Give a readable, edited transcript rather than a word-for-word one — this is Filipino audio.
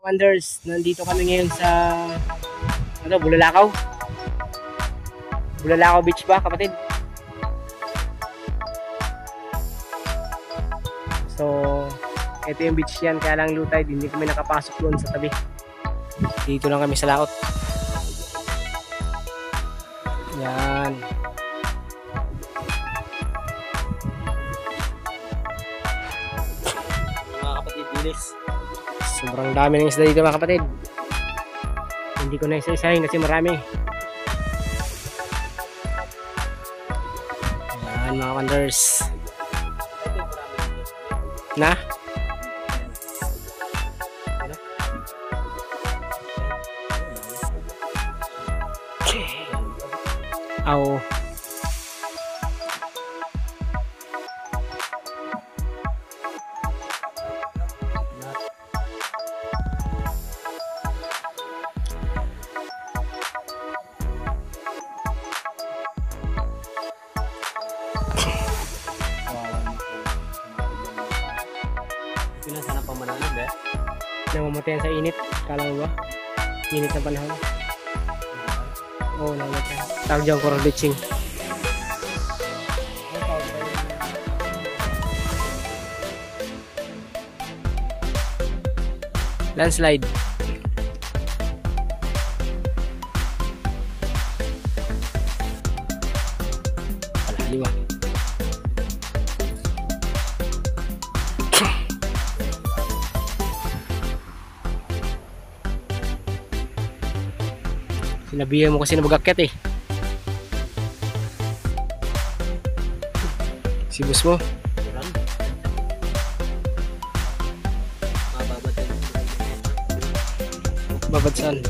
Wonders, nandito kami ngayon sa Bulalakaw. Bulalakaw Beach ba, kapatid? So, ito yung beach yan, kaya lang low tide, hindi kami nakapasok doon sa tabi. Dito lang kami sa laot. Yan. Mga kapatid, dilis. Sobrang dami ng isda dito mga kapatid. Hindi ko na isa-isahin kasi marami. Yan mga wonders. Na? Aw. Yun ang sana pamananag eh. Namamatayan sa init. Kala mo ba? Init na panahon. Oo, namatay. Tawag dyan coral bleaching. Landslide. Lima. Sinabihan mo kasi nabagakyat eh. Si boss mo. Babad saan?